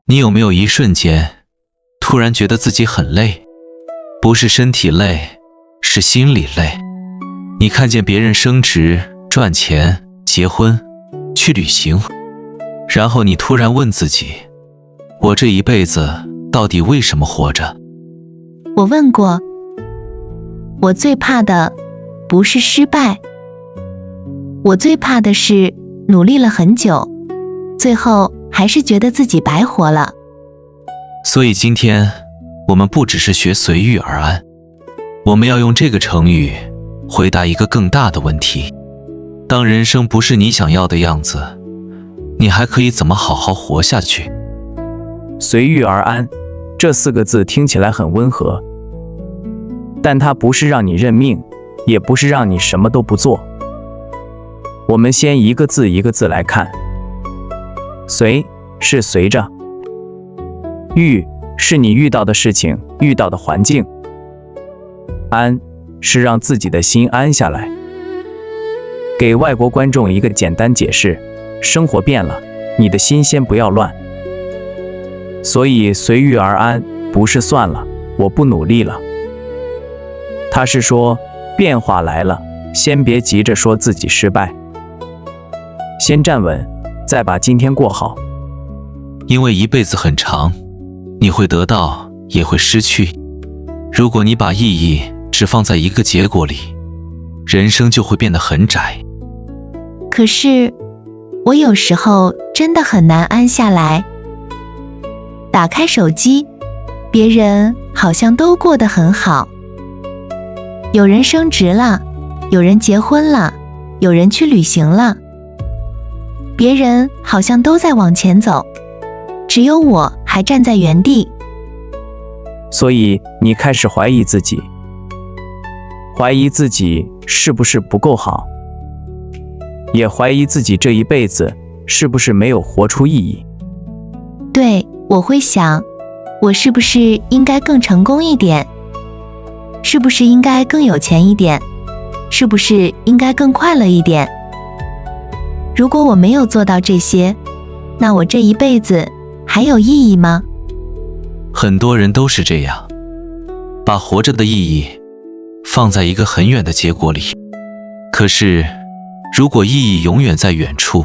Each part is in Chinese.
你有没有一瞬间突然觉得自己很累？不是身体累，是心里累。你看见别人升职、赚钱、结婚、去旅行，然后你突然问自己，我这一辈子到底为什么活着？我问过，我最怕的不是失败，我最怕的是努力了很久，最后还是觉得自己白活了。所以今天我们不只是学随遇而安，我们要用这个成语回答一个更大的问题：当人生不是你想要的样子，你还可以怎么好好活下去？随遇而安这4个字听起来很温和，但它不是让你认命，也不是让你什么都不做。我们先一个字一个字来看。随是随着，遇是你遇到的事情，遇到的环境，安是让自己的心安下来。给外国观众一个简单解释，生活变了，你的心先不要乱。所以随遇而安不是算了，我不努力了，他是说变化来了，先别急着说自己失败，先站稳，再把今天过好。因为一辈子很长，你会得到也会失去。如果你把意义只放在一个结果里，人生就会变得很窄。可是我有时候真的很难安下来。打开手机，别人好像都过得很好，有人升职了，有人结婚了，有人去旅行了，别人好像都在往前走，只有我还站在原地。所以你开始怀疑自己，怀疑自己是不是不够好，也怀疑自己这一辈子是不是没有活出意义。对，我会想，我是不是应该更成功一点？是不是应该更有钱一点？是不是应该更快乐一点？如果我没有做到这些，那我这一辈子还有意义吗？很多人都是这样，把活着的意义放在一个很远的结果里。可是，如果意义永远在远处，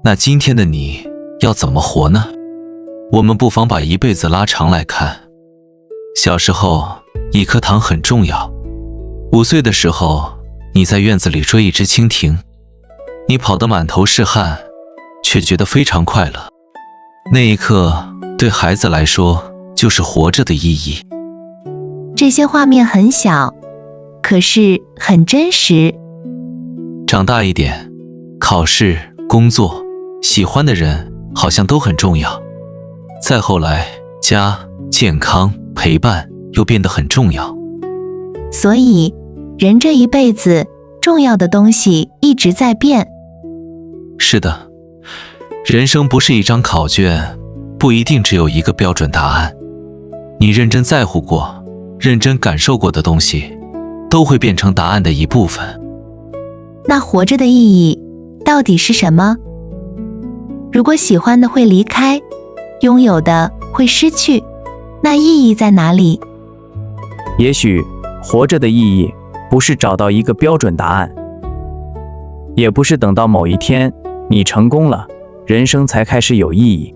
那今天的你要怎么活呢？我们不妨把一辈子拉长来看。小时候，1颗糖很重要。5岁的时候，你在院子里追一只蜻蜓，你跑得满头是汗，却觉得非常快乐。那一刻，对孩子来说，就是活着的意义。这些画面很小，可是很真实。长大一点，考试、工作、喜欢的人好像都很重要。再后来，家、健康、陪伴又变得很重要。所以，人这一辈子重要的东西一直在变。是的，人生不是一张考卷，不一定只有一个标准答案。你认真在乎过、认真感受过的东西，都会变成答案的一部分。那活着的意义到底是什么？如果喜欢的会离开，拥有的会失去，那意义在哪里？也许活着的意义不是找到一个标准答案，也不是等到某一天你成功了，人生才开始有意义，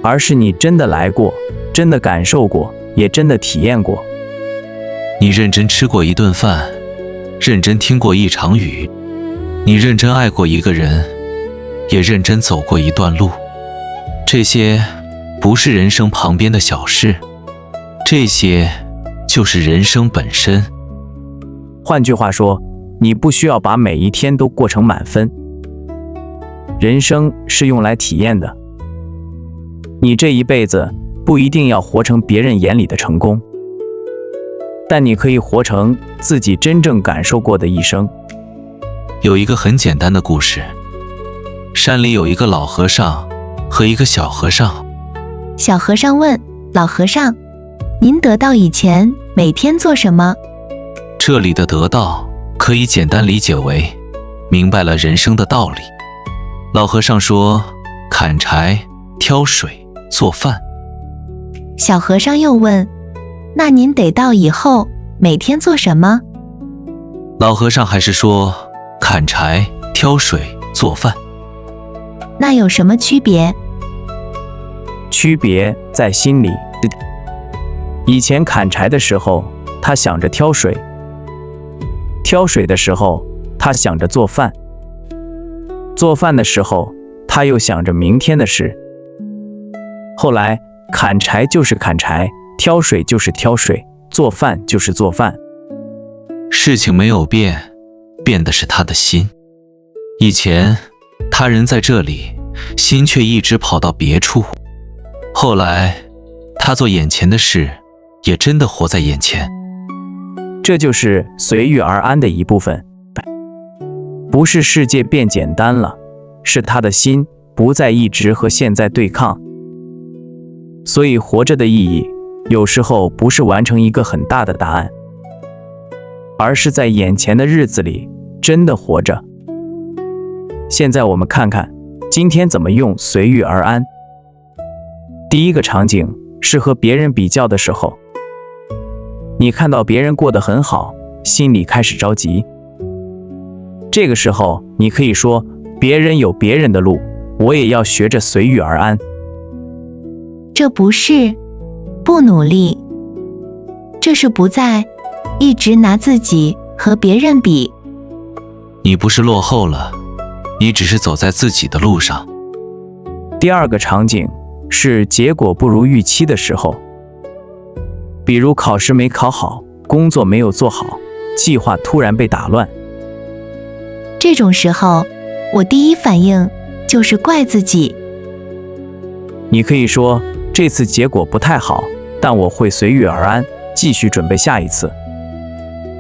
而是你真的来过，真的感受过，也真的体验过。你认真吃过一顿饭，认真听过一场雨，你认真爱过一个人，也认真走过一段路。这些不是人生旁边的小事，这些就是人生本身。换句话说，你不需要把每一天都过成满分，人生是用来体验的。你这一辈子不一定要活成别人眼里的成功，但你可以活成自己真正感受过的一生。有一个很简单的故事，山里有一个老和尚和一个小和尚。小和尚问老和尚，您得道以前每天做什么？这里的得道可以简单理解为明白了人生的道理。老和尚说，砍柴、挑水、做饭。小和尚又问：那您得到以后每天做什么？老和尚还是说砍柴、挑水、做饭。那有什么区别？区别在心里。以前砍柴的时候，他想着挑水；挑水的时候，他想着做饭；做饭的时候，他又想着明天的事。后来，砍柴就是砍柴，挑水就是挑水，做饭就是做饭。事情没有变，变的是他的心。以前，他人在这里，心却一直跑到别处。后来，他做眼前的事，也真的活在眼前。这就是随遇而安的一部分。不是世界变简单了，是他的心不再一直和现在对抗。所以活着的意义，有时候不是完成一个很大的答案，而是在眼前的日子里真的活着。现在我们看看，今天怎么用随遇而安。第一个场景是和别人比较的时候，你看到别人过得很好，心里开始着急。这个时候，你可以说，别人有别人的路，我也要学着随遇而安。这不是不努力，这是不再一直拿自己和别人比。你不是落后了，你只是走在自己的路上。第二个场景是结果不如预期的时候，比如考试没考好，工作没有做好，计划突然被打乱。这种时候，我第一反应就是怪自己。你可以说，这次结果不太好，但我会随遇而安，继续准备下一次。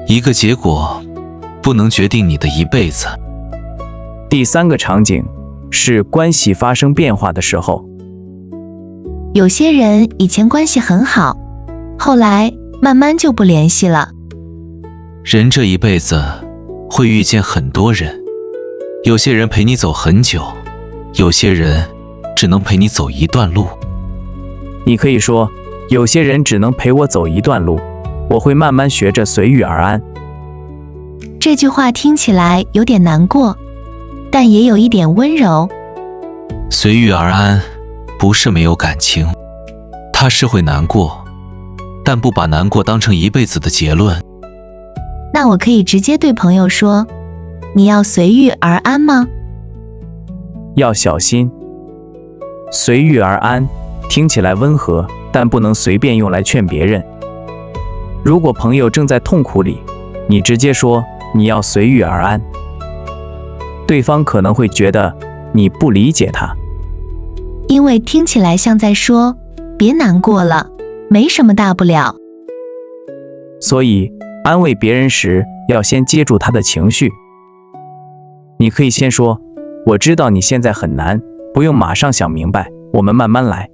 一个结果不能决定你的一辈子。第三个场景是关系发生变化的时候，有些人以前关系很好，后来慢慢就不联系了。人这一辈子会遇见很多人，有些人陪你走很久，有些人只能陪你走一段路。你可以说，有些人只能陪我走一段路，我会慢慢学着随遇而安。这句话听起来有点难过，但也有一点温柔。随遇而安不是没有感情，他是会难过，但不把难过当成一辈子的结论。那我可以直接对朋友说，你要随遇而安吗？要小心。随遇而安听起来温和，但不能随便用来劝别人。如果朋友正在痛苦里，你直接说你要随遇而安，对方可能会觉得你不理解他，因为听起来像在说别难过了，没什么大不了。所以安慰别人时要先接住他的情绪。你可以先说，我知道你现在很难，不用马上想明白，我们慢慢来。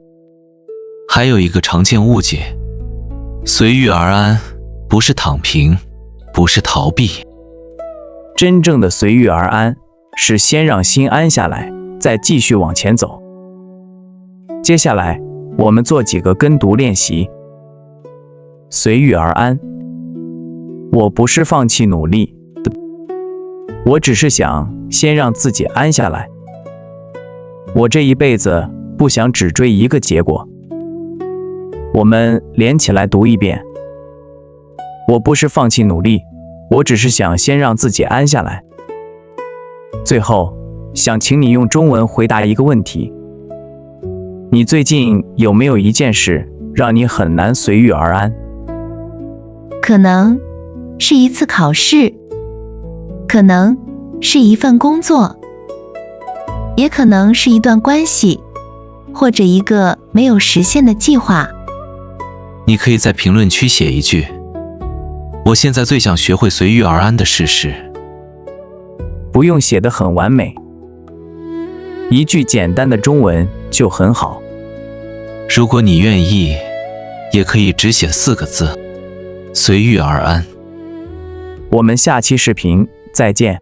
还有一个常见误解，随遇而安不是躺平，不是逃避。真正的随遇而安是先让心安下来，再继续往前走。接下来我们做几个跟读练习。随遇而安，我不是放弃努力，我只是想先让自己安下来。我这一辈子不想只追一个结果。我们连起来读一遍。我不是放弃努力，我只是想先让自己安下来。最后，想请你用中文回答一个问题：你最近有没有一件事让你很难随遇而安？可能是一次考试，可能是一份工作，也可能是一段关系，或者一个没有实现的计划。你可以在评论区写一句，我现在最想学会随遇而安的事是。不用写得很完美，一句简单的中文就很好。如果你愿意，也可以只写4个字，随遇而安。我们下期视频再见。